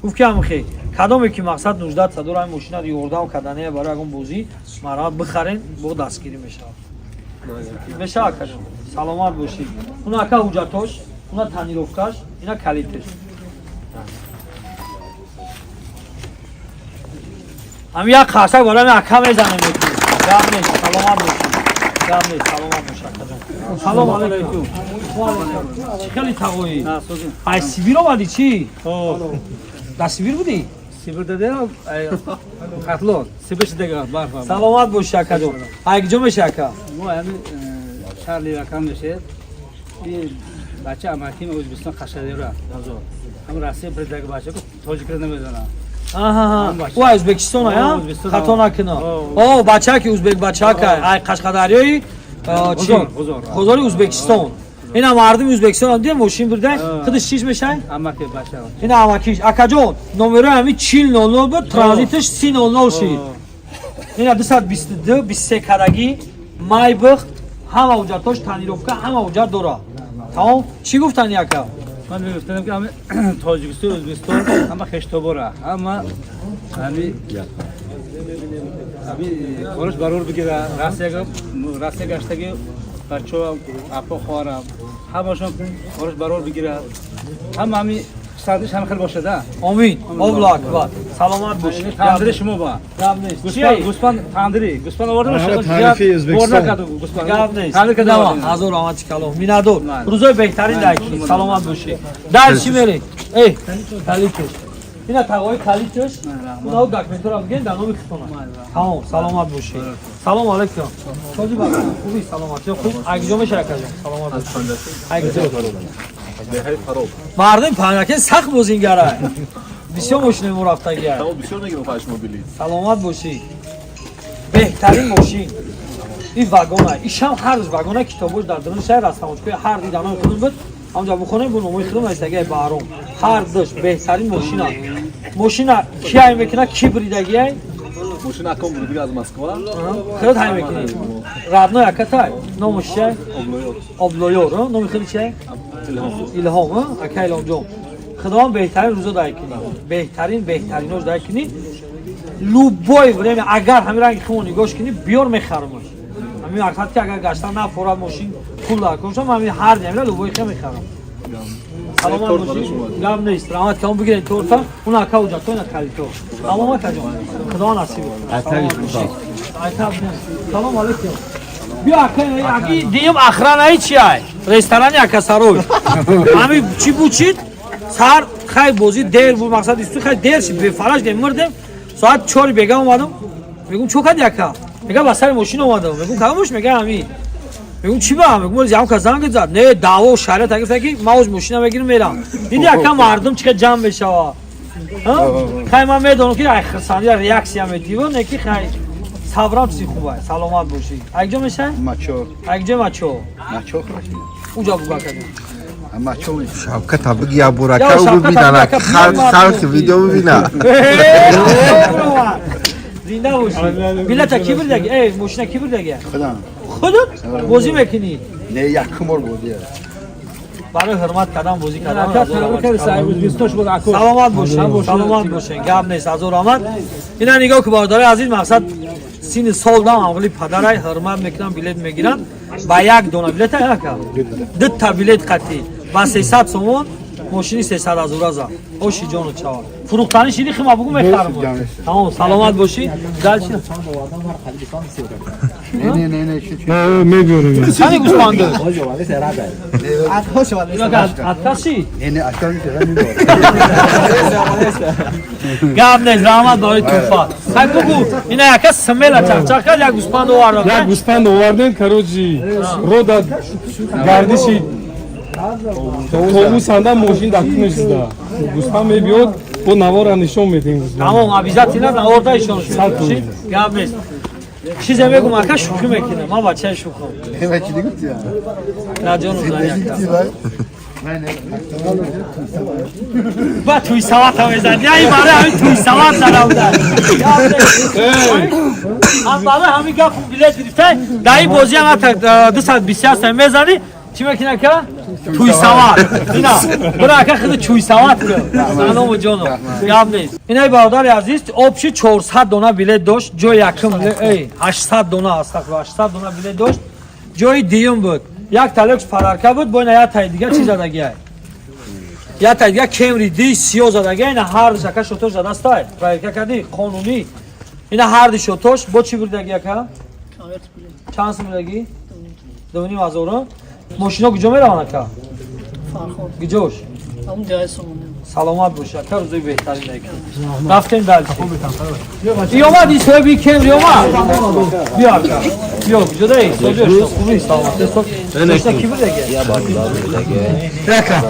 Speaker 1: گفت که همخی کدومی که مقصد 19 تا دلار ماشینا رو یورده و کدانه برای اون بوزی مرا بخرین با دستگیری میشه میشه کدوم سلامت باشی اونا اکا حجتش اونا تنیروفکاش اینا کلیتش هم یک خاصه بالا می اکا میزنه میکنی گم نیست سلامت باشی گم نیست سلامت باشی سلام علیکم خیلی تقویی ای سیبیر آمدی چی؟ در سیبیر بودی؟
Speaker 8: سیبیر داده خطلون سیبش دیگه برفا
Speaker 1: سلامت باشی اکا جون ای کجا میشه اکا؟
Speaker 8: ما همین شهر رقم میشه این بچه اماکین ازبکستان خشایاری را هم راستی برای دیگه بچه که تاجیک نمیدونم
Speaker 1: آها او ازبکستان ها خطا نکنه او بچه که ازبک بچه که ای قشقدریایی چی خوداری ازبکستان اینا مردم ازبکستان هم دیگه ماشین برده خودش چیش میشه
Speaker 8: اماکی بچه
Speaker 1: اینا اماکیش اکا جون نمره همین 4000 بود ترانزیتش 300 شد اینا 222 23 کدگی مای بخت همه اوجا توش تنیروفکا همه اوجا دورا تمام چی گفتن یکا
Speaker 8: من میگفتم که همه تاجیکستان ازبکستان همه خشتابوره همه همین خورش برور بگیره راسته گشتگی بچه هم اپا خوارم همه‌شون خورش برور بگیره همین سندش هم خیلی باشه ده
Speaker 1: آمین الله اکبر سلامت باشی
Speaker 8: تندری شما با
Speaker 1: گپ نیست چی
Speaker 8: گوسفند تندری گوسفند آوردم شما
Speaker 3: تعریفی ازبکستان.
Speaker 8: گوسفند
Speaker 1: گپ نیست
Speaker 8: تندری کدام
Speaker 1: دما هزار آمد کلام مینادور روزای بهترین دکی سلامت باشی در چی میری ای کلیتش اینا تقوی کلیتش اونا داکمنتور هم گن دانو میخونن تمام سلامت باشی سلام علیکم چوجی با خوبی سلامتی خوب اگجو میشه کجا سلامت باشی اگجو مردم پانکه سخت بوزینگره بسیار ماشین مرافقی است
Speaker 10: بسیار نگیرم پشما بلیت
Speaker 1: سلامت باشی بهترین ماشین این واگونه ایشم هر روز واگونه کتابوش در درون شهر هستم که هر دیدانم خودم بود اونجا بخونه بونم موی خودم از دیگه بارم هر دوش بهترین ماشینا کی ای میکنه کی بریدگی
Speaker 10: ماشین اکام بریدگی از مسکو
Speaker 1: خود های میکنی رادنا یکتا نامش چیه ابلویور نام خودی چیه الهام اکا الهام جون خدام بهترین روزا دای کنی بهترینش دای کنی لوبوی بریم اگر همین رنگ خونی گوش کنی بیار میخرمش همین وقت که اگر گشتن نه فورا ماشین پول دار کنم همین هر جمله لوبوی خیلی میخرم سلام باشی گام نیست رحمت کام بگیرین تورتا اون اکا اوجا تو نه کالیتو اما ما کجا خدا نصیب سلام علیکم بیا اکا دیم اخرانای چی ای رستوران اکا سروی همین چی بوچید سر خیلی بازی دیر بود مقصد است خیلی دیر شد به فراش نمیردم ساعت 4 بگم اومدم میگم چوکا دیکا میگم واسه ماشین اومدم میگم کاموش میگم همین میگم چی با میگم جام کازان زد نه دعوا و شرط اگه فکر ما از ماشین بگیرم میرم دیدی اکا مردم چه جمع بشه ها خیلی من میدونم که آخر ثانیه ریاکسی هم میدیو نه که خیلی صبرم سی خوبه سلامت باشی اگه میشه
Speaker 10: ماچو
Speaker 1: اگه ماچو اونجا بگو کدوم
Speaker 3: شبکت بگی یا برکه او ببینن خلق ویدیو ببینن
Speaker 1: زنده باشی ملت کی بردگی ای ماشین کی بردگی خودت بازی میکنی
Speaker 10: نه یکم بار بودی
Speaker 1: برای حرمت کردن بازی کردن
Speaker 8: سلامت
Speaker 1: سلامت باشین سلامت باشین گپ نیست از رحمت اینا نگاه که بارداره عزیز مقصد سین سال دام اولی پدرای حرمت میکنن بلیت میگیرن با یک دونه بلیت یکا دو تا بلیت قطعی با 300 سومون ماشینی 300 از اورازا اوشی جانو چاوا فروختنی شیری خما بگو میخرم تمام سلامت باشی دل چی
Speaker 10: نه میگورم
Speaker 1: سانی گوسفند
Speaker 7: خوش اومدید
Speaker 1: اتاسی
Speaker 10: نه اشکال میشه
Speaker 1: گاب نه رحمت داری توفا خب بگو اینا یک سمیل چاچا یک گوسفند آوردن
Speaker 11: یک گوسفند آوردن کروجی رو داد گردشی تومو سنده ماشین دکتونش زده گوسفند میبیاد با نوار نشون میدیم
Speaker 1: تمام عبیزت اینا آورده ایشون چی گاب نیست چیزی میگم اکا شوخی میکنه ما بچه شوخم
Speaker 10: نه چی دیگه
Speaker 1: نه جانو زنی با توی سوات هم میزن یا این برای همین توی سوات زده بودن هم برای همین گفت بلیت گرفته در این بازی هم 220 میزنی چی میکنه که؟ توی سوار اینا برای که خود توی سوار سلام و جانم گام نیست اینای برادر عزیز آبشی 400 دونه بلیت داشت جای یکم 800 دونه است 800 دونه بلیت داشت جای دیوم بود یک تلکس پارارکا بود با اینا یک تای دیگه چی زدگی های یک تای دیگه کمری دی سیو زدگی اینا هر شکل شوتوش زده است پرایکا کردی قانونی اینا هر دی شوتوش با چی بردگی که چند سو بردگی 2,500 ماشینا کجا میرن که گجوش
Speaker 4: همون جای سومونه
Speaker 1: سلامت باشه که روزی بهتری نکنه رفتیم دلچی ای اومد این سوی کمری اومد بیا که بیا کجا دایی سوجوش خوبی سلامت سوشتا کی بردگی رکن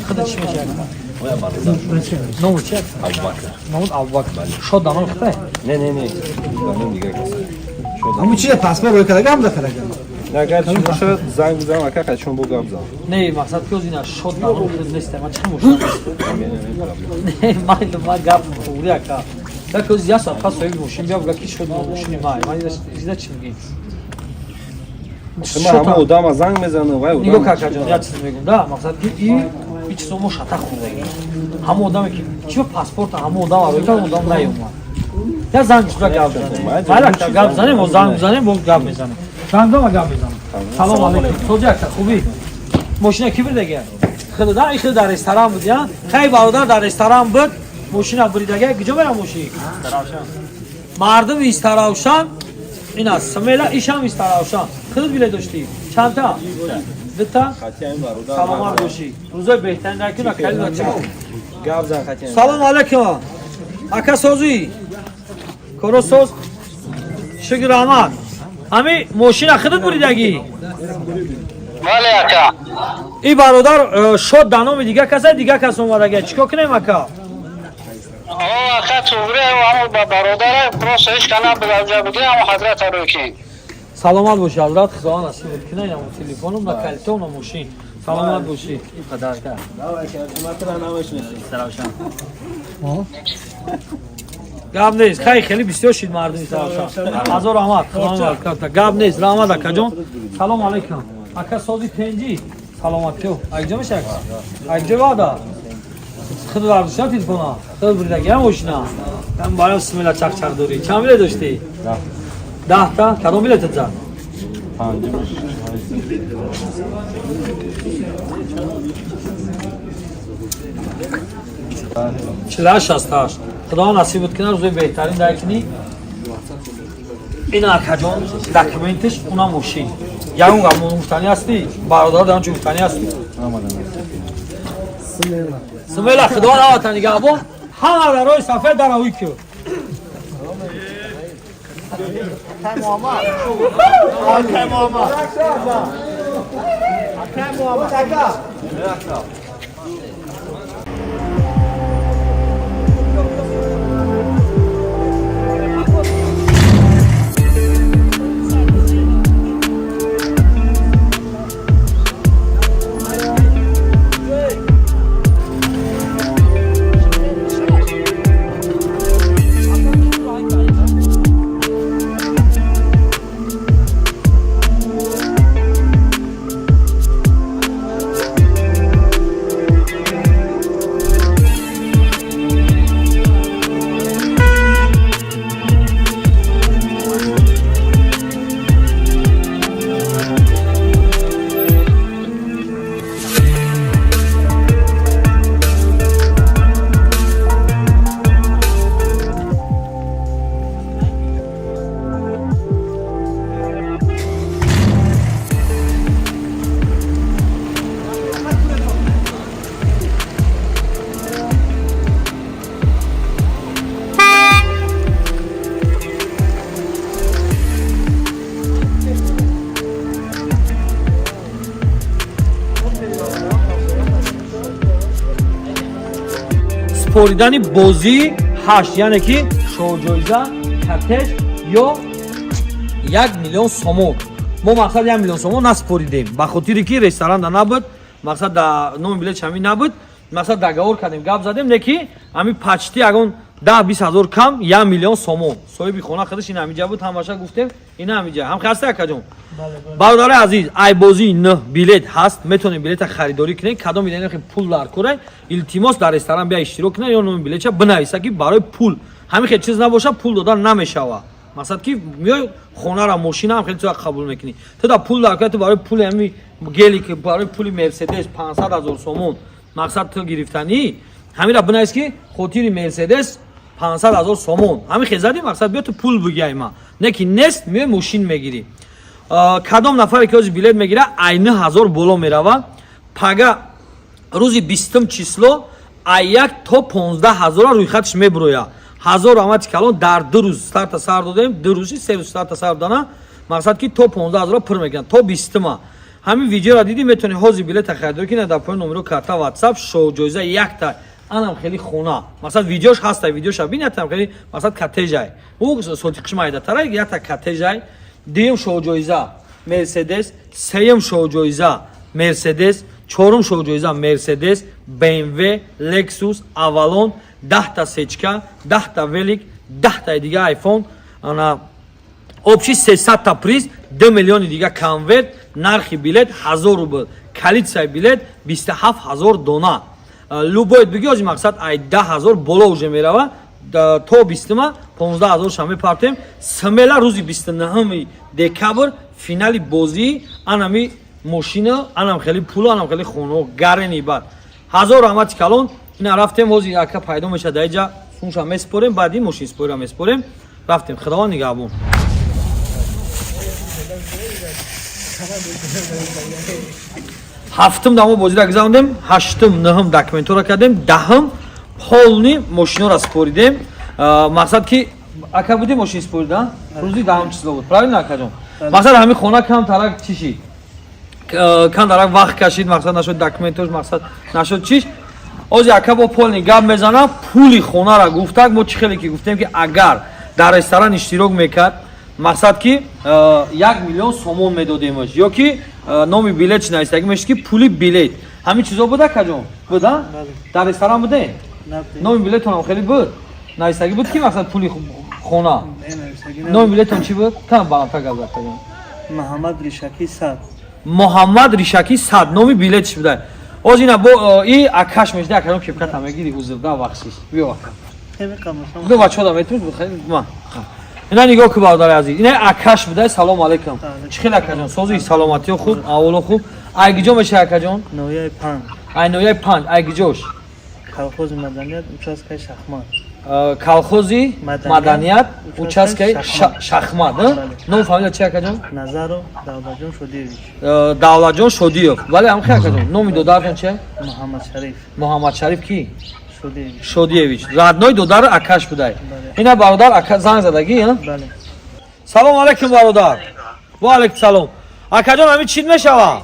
Speaker 1: خدا چی میشه نمو چی؟ نمو ابوبکر شد دامن خطه؟
Speaker 6: نه
Speaker 7: همون چیه پاسپورت روی کلاگه هم داخل
Speaker 11: اگر چی باشه زنگ بزنم اگر خودشون بگم بزنم
Speaker 1: نه مقصد که اینا شد دامن نیست من چه مشکل نه ما گپ خوری اکا که زیاد سال خاص روی ماشین بیا بگه کی شد ماشین ما اینا چی میگی
Speaker 11: شما همه آدم از زنگ میزنه وای
Speaker 1: نگاه کاکا جان یه چیز میگم ده مقصد که این چیز ما شتا خورده همه آدمی که چی پاسپورت همه آدم روی کار آدم نیومد یا زنگ شده گپ بزنیم ولی که گپ بزنیم و زنگ بزنیم با گپ میزنیم زنگ دام گپ بزنیم سلام علیکم توجه که خوبی ماشین کی بردگی خدا این خود در رستوران بود یا خیلی برادر در رستوران بود ماشین بردگی کجا میره ماشین مردم استراوشان این است سمیلا ایشام استراوشان خود بیل داشتی چند تا دتا سلام باشی روزای بهترین نکنه کلی بچه
Speaker 11: گپ زن خاطر
Speaker 1: سلام علیکم اکا سوزی کورو سوز شکر احمد همی ماشین خودت بریدگی
Speaker 12: بله اکا
Speaker 1: ای برادر شد دانومی دیگه کسی دیگه کس اومدگی چیکار کنیم اکا
Speaker 12: اکا توبره و همون برادر پروسش کنه بگه بگه همون حضرت رو که
Speaker 1: سلامت باشی حضرت خدا نصیب کنه یا تلفنم و کلتون و ماشین سلامت باشی این قدر کرد گاب نیست خیلی بسیار شید مردمی سرشان هزار رحمت خدا برکت گاب نیست رحمت اکا جان سلام علیکم اکا سازی پنجی سلامت تو اگجا میشه اگجا بادا خود برداشتن تلفن خود بریدگی هم ماشینا من باید بسم الله چک چک دوری چند میله داشتی؟ 10 تا کدام میله تزد؟ 48 68 خدا نصیبت کنه روزای بهترین درکنی این اکا جان دکومنتش اونا ماشین یا اون قبل مفتنی هستی برادر دارن چون مفتنی هستی سمیلا خدا نواتن نگه با همه در روی صفحه در روی که سپوریدن بازی 8 یعنی که شوجایزه کتش یا 1 میلیون سومون ما مقصد 1 میلیون سومون نسپوریدیم به خاطری که رستوران دا نبود مقصد دا نوم بلیت چمی نبود مقصد دگاور کردیم گپ زدیم نکی همین پچتی اگون 10-20 ҳазор кам 1 миллион сомон. Соҳиби хона худаш ин ҳамиҷа буд, ҳамаша гуфтем ин ҳамиҷа. Ҳам хаста акаҷон. Бародари азиз, айбозии н билет ҳаст, метонем билета харидорӣ кунем, кадом бидани пул дар кора, илтимос дар ресторан бия иштирок кунем ё номи билетша бинависа ки барои пул. Ҳамин хел чиз набоша, пул додан намешава. Мақсад ки миёй хонара машина ҳам хеле чиза қабул мекунӣ. Ту да пул дар кора, ту барои пули ҳами гели ки барои пули Мерседес 500 ҳазор сомон мақсад ту гирифтанӣ, ҳамира бинавис ки хотири Мерседес 500 ҳазор сомон. Ҳамин хел зади мақсад бия ту пул бигияй ма. Не ки нест миёй машин мегирӣ. Кадом нафаре ки ҳозир билет мегира айни ҳазор боло мерава. Пага рӯзи 20 число ай-1 то 15 ҳазора рӯйхатш мебуроя. 1000 амати калон дар 2 рӯз старта сар додем, 2 рӯзи 3 рӯз старта сар додана. Мақсад ки то 15 ҳазора пур мегиран то 20-ма. Ҳамин видеоро диди метони ҳозир билета харидорӣ кунед дар поин номеро карта WhatsApp шоу ҷоиза 1 та анам хели хона. Мақсад видеош ҳаста, видеоша бинатам хели мақсад катежай. У сотиқш майда тарай 1 та катежай. Дуюм шоу ҷоиза Мерседес, сеюм шоу ҷоиза Мерседес, чорум шоу ҷоиза Мерседес, BMW, Lexus, Avalon, 10 та сечка, 10 та велик, 10 та дига айфон, ана общий 300 та приз, 2 миллиони дига конверт, нархи билет 1000 рубл, коллекция билет 27 ҳазор дона. Любоид биги ҳозир мақсад ай 10 ҳазор боло уже мерава, то 20-ма 15 ҳазор ша мепартем. Смела рӯзи 29 декабр финали бозӣ анами машина, анам хели пуло, анам хели хоно гарени бад 1000 раҳмати калон. Ина рафтем ҳозир ака пайдо меша даиҷа сунша меспорем, баъди машин спорира меспорем. Рафтем худованд нигаҳбон. ҳафтум дамо бозира гузарондем, ҳаштум ноҳум документора кардем, даҳум ҳолни машинора споридем. Мақсад ки ака будем машин спорида рӯзи даҳум число буд, правильно акаҷон? Мақсад ҳамин хона кам тарак чӣ шид, кам тарак вақт кашид, мақсад нашуд документош, мақсад нашуд чиш. Озир ака бо полни гап мезана, пули хонара гуфтак. Мо чӣ хеле ки гуфтем ки агар дар ресторан иштирок мекард, мақсад ки 1 миллион сомон медодемаш ё ки номи билет чи навистагӣ мешид ки пули билет. Ҳамин чизо буда акаҷон? Буда? Дар ресторан буде? Номи билетонам хеле буд? Навистагӣ буд ки мақсад пули хона? Номи билетон чӣ буд? Кам баландтар гап акаҷон.
Speaker 4: Муҳаммад Ришаки Сад.
Speaker 1: Муҳаммад Ришаки Сад номи билетиш буда. Озина бо и акаш мешда акаҷон кепката мегири узурда вақсиш. Биё ака. Ду бачода метуд ма. Ина нигоҳ ки бародари азиз. Ина акаш буда. Салом алейкум. Чӣ хел акаҷон? Сози саломатиё хуб, аввало хуб. Айгиҷо меша акаҷон?
Speaker 4: Нояи 5.
Speaker 1: Ай нояи 5 айгиҷош.
Speaker 4: Колхози маданият участкаи Шахмат.
Speaker 1: Колхози маданият участкаи Шахмат. Ном фамилия чи акаҷон?
Speaker 4: Назаров Давлатҷон Шодиевич.
Speaker 1: Давлатҷон Шодиев. Вале ҳам хе акаҷон? Номи додаратон чи?
Speaker 4: Муҳаммад Шариф.
Speaker 1: Муҳаммад Шариф ки?
Speaker 4: Шодиевич.
Speaker 1: Шодиевич. Родной додар акаш будай. Ина бародар ака занг задагӣ, а?
Speaker 4: Бале.
Speaker 1: Салом алейкум бародар. Ва алейкум салом. Акаҷон ҳамин чӣ мешава?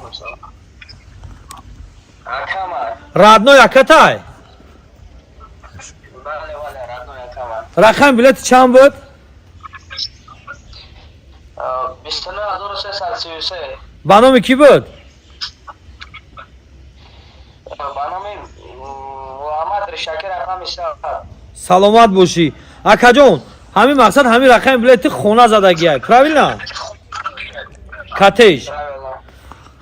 Speaker 12: Акама.
Speaker 1: Родной акатай?
Speaker 12: Бале, родной акама.
Speaker 1: Рақами билети чанд буд?
Speaker 12: 29333.
Speaker 1: Ба номи ки буд?
Speaker 12: Ба номи Муҳаммад Ришаки рақами 7.
Speaker 1: Саломат бошӣ. Акаҷон, ҳамин мақсад ҳамин рақами билети хона задагиай, правильно? Катеж.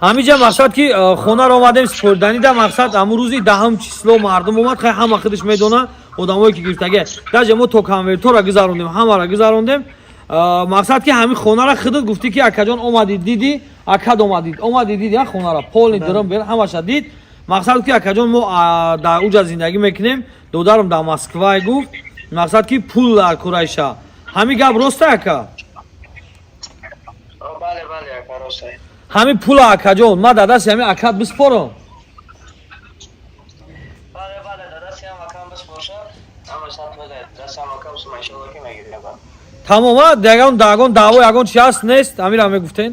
Speaker 1: ҳамиҷа мақсад ки хонаро омадем спорданида, мақсад ҳамун рӯзи 10 число мардум омад, хай ҳама худаш медона одамое ки гирифтагия. Даже мо то конвертора гузарондем, ҳамара гузарондем. Мақсад ки ҳамин хонара худат гуфтӣ ки акаҷон омади диди, акад омади диди хонара полни дирам бер ҳамаша дид. Мақсад ки акаҷон мо дар уҷа зиндагӣ мекунем, додарам дар Москвае гуфт, мақсад ки пул дар курайша. Ҳамин гап роста ака?
Speaker 12: Бале, ака роста.
Speaker 1: ҳамин пула акаҷон ма дар дасти ҳамин акад биспорам.
Speaker 12: Бале, дар дасти ҳам акам биспорша. Ама сад бедаед, дасти ҳам акам сума иншаллоҳ ки мегирем.
Speaker 1: Тамома дагон даъво ягон чи ҳаст нест? Ҳаминро мегуфтен?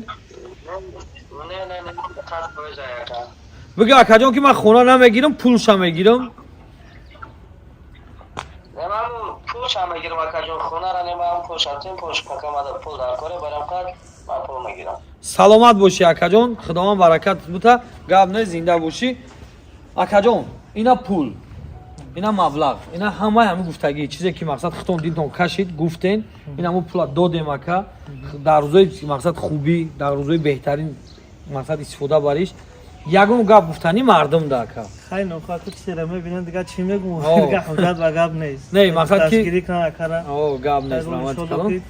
Speaker 12: Не, қат боизай ака.
Speaker 1: Биги акаҷон ки ман хона намегирам, пулша мегирам.
Speaker 12: Немам пулша мегирам акаҷон, хонара немам пулша, тин пулш какамада пул дар коре барам қат, ман пул мегирам.
Speaker 1: Саломат бошӣ акаҷон, худованд баракат бута, гап не зинда бошӣ. Акаҷон, ина пул. اینا مبلغ اینا همه گفتگی چیزی که مقصد خودتون دیدون کشید گفتین اینا مو پول دادیم اکا در روزای مقصد خوبی در روزای بهترین مقصد استفاده باریش یگون گپ گفتنی مردم داکا
Speaker 7: خیلی نکات چیزا میبینن دیگه چی میگم دیگه حجت و گپ نیست
Speaker 1: نه مقصد کی
Speaker 7: دستگیری کنه کارا
Speaker 1: گپ نیست رحمت کلام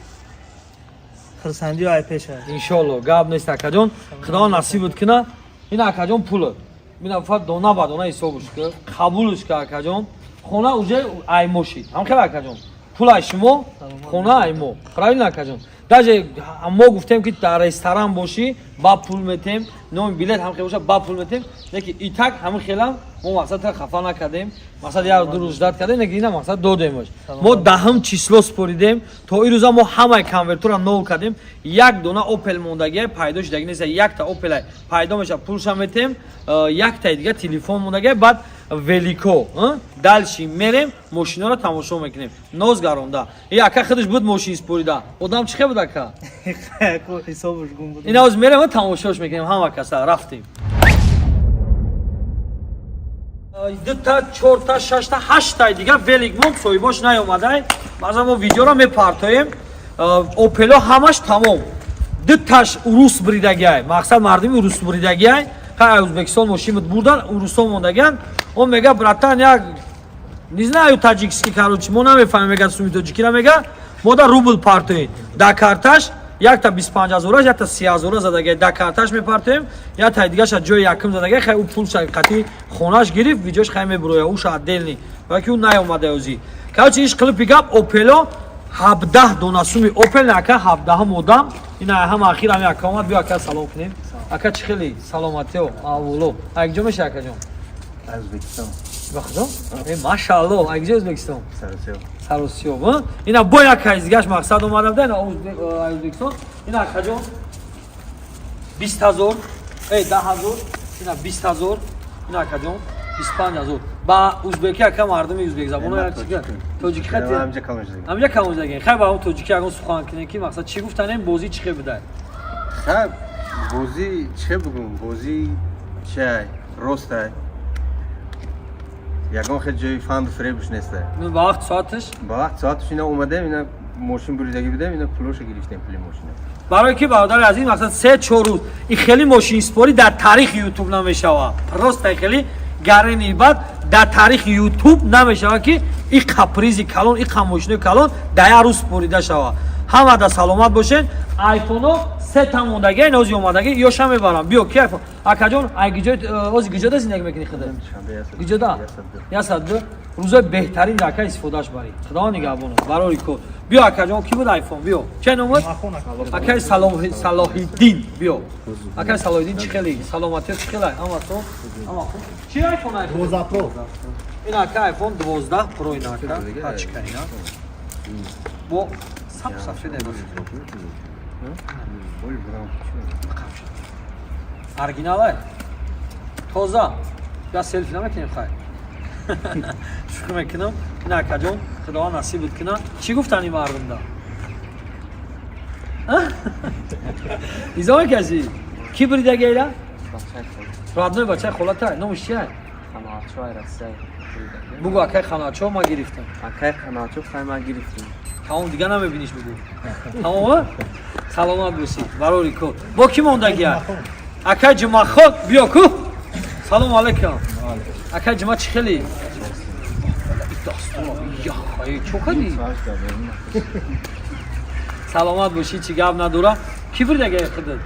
Speaker 7: خرسندی های پیشه
Speaker 1: ان شاء الله گپ نیست اکا جون خدا نصیب کنه اینا اکا جون پول مینا فقط دونا با دونا حسابش که قبولش که اکا جون خونه اوجه ایموشی هم خیلی اکا جون پول شما خونه ایمو خیلی اکا جون даже ما گفتیم که در رستوران باشی با پول میتیم نام بلیط هم خیلی باشه با پول میتیم نکی ایتاک همون خیلی ما مقصد خفا نکردیم مقصد یا دو روز داد کردیم نگی اینا مقصد دادیمش ما دهم چیسلو سپریدیم تا این روزا ما همه کنورتور هم نول کردیم یک دونه اوپل موندگی پیدا شده نیست یک تا اوپل پیدا میشه پولش هم میتیم یک تا دیگه تلفن موندگی بعد ولیکو دالشی میریم ماشینا رو تماشا میکنیم ناز گرونده این اکا خودش بود ماشین سپریده آدم چه بود اکا
Speaker 7: حسابش گم بود
Speaker 1: اینا از میریم تماشاش میکنیم همه کسا رفتیم 2 تا 4 تا 6 تا 8 تا دیگه ولیک مون سویباش نیومده بعضا ما ویدیو رو میپارتایم اوپلو همش تمام 2 تاش روس بریدگی مقصد مردمی روس بریدگی خیلی ازبکستان ماشین بود بردن روسا موندگن اون میگه براتن یک не знаю таджикский короче ما نمیفهمیم میگه سومی تاجیکی را میگه ما در روبل پارتویم در کارتاش یک تا 25000 یک تا 30000 زدگی در کارتاش میپارتویم یا تا دیگه شد جای یکم زدگی خیلی پول شرکتی خونش گرفت ویدیوش خیلی میبروه او شد دل نی ولی اون نیومده اوزی короче ایش کلیپی گپ اوپلو 17 دونه سومی اوپل نکه 17 مودم اینا هم اخیر هم یک اومد بیا که سلام کنیم اکا چه خیلی سلامتی و اولو یک جا میشه اکا جان
Speaker 6: ازبکستان
Speaker 1: بخدا ماشاءالله یک جا ازبکستان
Speaker 6: سرسیو
Speaker 1: سرسیو اینا با یک کایزگاش مقصد اومدم ده ازبکستان اینا اکا جان 20000 10000 اینا 20000 اینا اکا جان 25000 با ازبکی اکا مردم ازبک زبون رو چیکار توجیکی خیلی همجا کاموزگی خیلی با اون توجیکی اگه سخن کنه کی مقصد چی گفتن این بازی چی بده
Speaker 3: خب بازی چه بگم بازی چه راسته یکم خیلی جای فهم فریبش نیسته
Speaker 1: با وقت ساعتش
Speaker 3: با وقت ساعتش اینا اومده اینا ماشین بریدگی بده اینا پولوش گرفتیم پول ماشین
Speaker 1: برای کی برادر عزیز مثلا 3 4 روز این خیلی ماشین سپوری در تاریخ یوتیوب نمیشه راست خیلی گرینی بعد در تاریخ یوتیوب نمیشه که این کپریزی کلون این خاموشنی کلون در روز سپوریده شوه همه در سلامت باشین آیفون 3 تا موندگی نوزی اومدگی یا شم میبرم بیا کی آیفون اکا جون ای گیجت از گیجت زندگی میکنی خدا گیجت یا صد روزای بهترین دکا استفادهش بری خدا نگهبانه برای کو بیا اکا جون کی بود آیفون بیا چه نمبر اکا صلاح الدین بیا اکا صلاح الدین چه خیلی سلامتی چه خیلی اما تو اما چی آیفون
Speaker 7: 12 پرو
Speaker 1: این اکا آیفون 12 پرو این اکا تاچ کرینا بو سب سفید باشه оригинал тоза я селфи намекунем хай шукр мекунам ин акаҷон худованд насиб куна чӣ гуфтани мардумда изоме каси ки буридагида родной бачаи холата номиш чия бугу акаи ханачо ма гирифтам
Speaker 4: акаи ханачо хай ма гирифтим
Speaker 1: тамом дига намебиниш бугу тамома саломат бошӣ барори кор бо ки мондагия акай ҷумъахон биё ку салому алайкум акай ҷумъа чӣ хели чӯкади саломат бошӣ чӣ гап надора ки бурдагия худат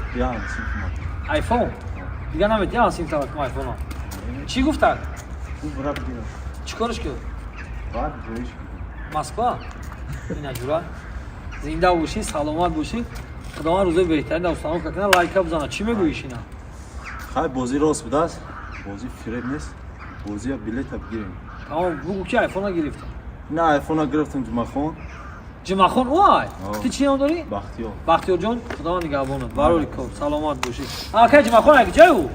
Speaker 1: айфон дига наметия симтавакум айфона чӣ гуфтад чӣ кориш кӯ москва ина ҷура зинда бошӣ саломат бошӣ خداوند روزای بهتری در استان کنه لایک بزنه چی میگویش اینا
Speaker 10: خیلی بازی راست بود است بازی فریب نیست بازی بلیط بگیریم
Speaker 1: تمام بگو کی آیفون گرفتم
Speaker 10: نه آیفون گرفتم
Speaker 1: جمعخون وای تو چی نام داری بختیار جان خداوند نگهبانت برای کار سلامت باشی آقا جمعخون اگه جای او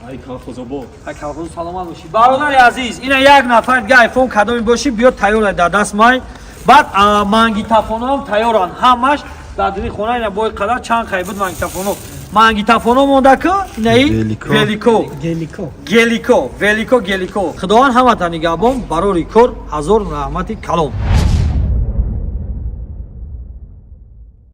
Speaker 10: ای کالخوزابو
Speaker 1: ای کالخوز سلامت باشی برادر عزیز اینا یک نفر دیگه آیفون کدومی باشی بیا تیار در دست مای بعد مانگیتافون هم تیارن همش در دلی خونه اینا بای قدر چند خیلی بود مانگیتافونو магнитофоно мондаку наи
Speaker 3: Велико.
Speaker 1: гелико худованд ҳаматани габон барори кор ҳазор раҳмати калом.